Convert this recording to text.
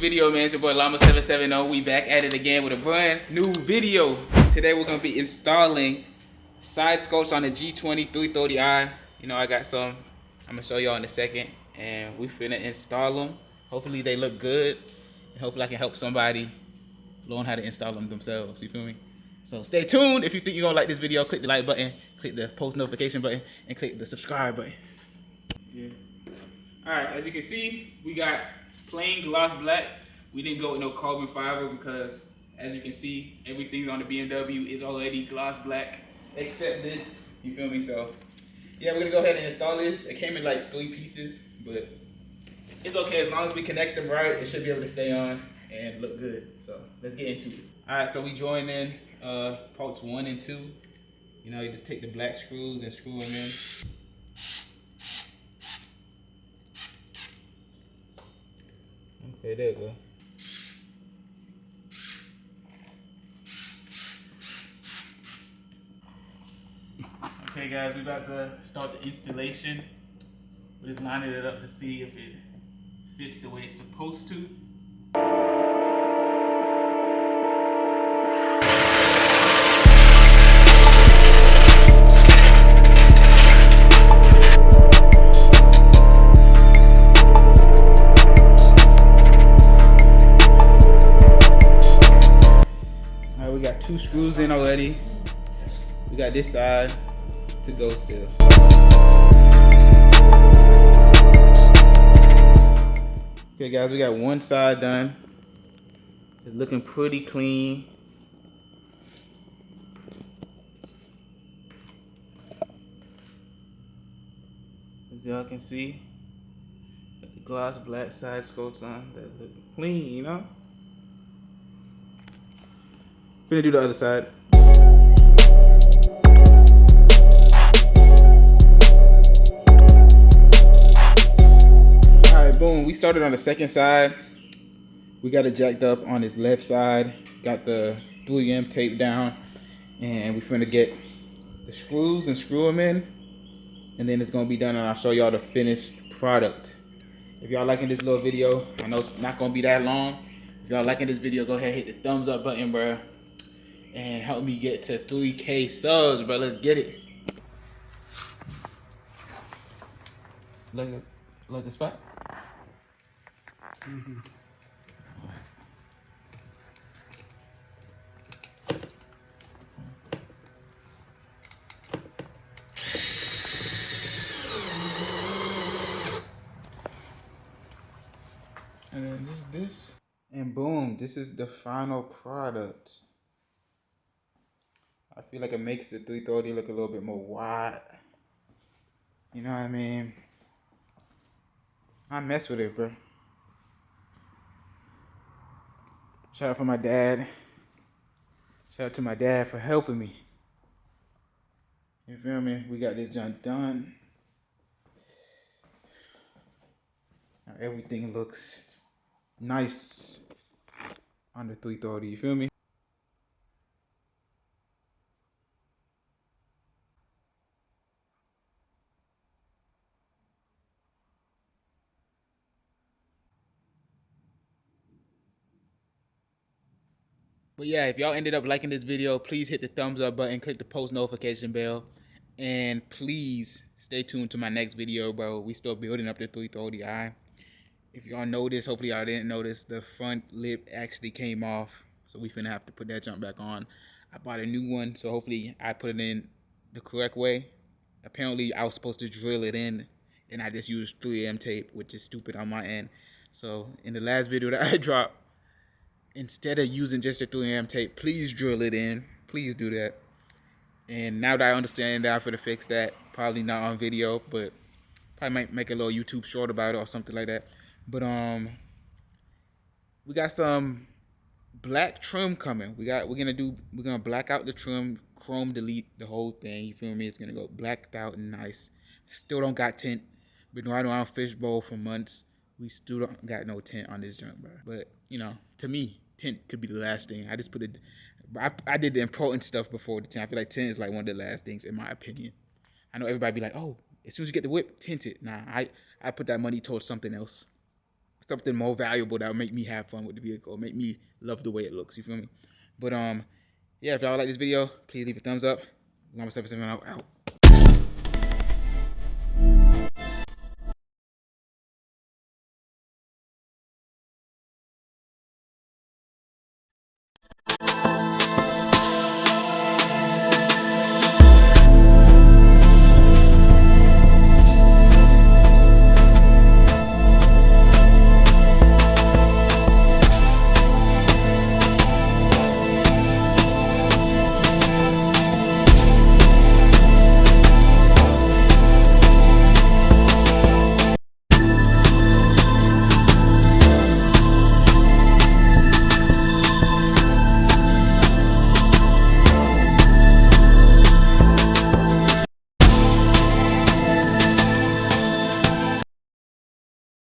video, man? It's your boy Llama770. We back at it again with a brand new video. Today we're gonna be installing side scopes on the G20 330i. You know, I got some. I'm gonna show y'all in a second, and we finna install them. Hopefully they look good, and hopefully I can help somebody learn how to install them themselves. You feel me? So stay tuned. If you think you're gonna like this video, click the like button, click the post notification button, and click the subscribe button. Yeah. All right, as you can see, we got plain gloss black. We didn't go with no carbon fiber because, as you can see, everything on the BMW is already gloss black except this. You feel me? So, yeah, we're gonna go ahead and install this. It came in like 3 pieces, but it's okay as long as we connect them right. It should be able to stay on and look good. So let's get into it. All right, so we join in parts 1 and 2. You know, you just take the black screws and screw them in. Okay, there we go. Okay guys, we're about to start the installation. We're just lining it up to see if it fits the way it's supposed to. We got 2 screws in already. We got this side to go still. Okay guys, we got one side done. It's looking pretty clean. As y'all can see, got the gloss black side scopes on. That's looking clean, you know? Finna do the other side. Alright, boom. We started on the second side. We got it jacked up on this left side. Got the 3M tape down. And we finna get the screws and screw them in. And then it's gonna be done and I'll show y'all the finished product. If y'all liking this little video, I know it's not gonna be that long. If y'all liking this video, go ahead and hit the thumbs up button, bro. And help me get to 3K subs, bro. Let's get it. Like the spot? Mm-hmm. And then just this. And boom, this is the final product. I feel like it makes the 330 look a little bit more wide. You know what I mean? I mess with it, bro. Shout out for my dad. Shout out to my dad for helping me. You feel me? We got this junk done. Now everything looks nice on the 330. You feel me? But yeah, if y'all ended up liking this video, please hit the thumbs up button, click the post notification bell, and please stay tuned to my next video, bro. We still building up the 330i. If y'all noticed, hopefully y'all didn't notice, the front lip actually came off, so we finna have to put that jump back on. I bought a new one, so hopefully I put it in the correct way. Apparently I was supposed to drill it in, and I just used 3M tape, which is stupid on my end. So in the last video that I dropped, instead of using just a 3M tape, please drill it in. Please do that. And now that I understand that, I'm going to fix that. Probably not on video, but probably might make a little YouTube short about it or something like that. But we got some black trim coming. We're gonna black out the trim, chrome delete the whole thing. You feel me? It's gonna go blacked out and nice. Still don't got tint. Been riding around fishbowl for months. We still don't got no tint on this junk, bro. But you know, to me, tint could be the last thing. I just put it. I did the important stuff before the tint. I feel like tint is like one of the last things in my opinion. I know everybody be like, oh, as soon as you get the whip, tint it. Nah, I put that money towards something else. something more valuable that will make me have fun with the vehicle, make me love the way it looks. You feel me? But yeah, if y'all like this video, please leave a thumbs up. Llama 77 out.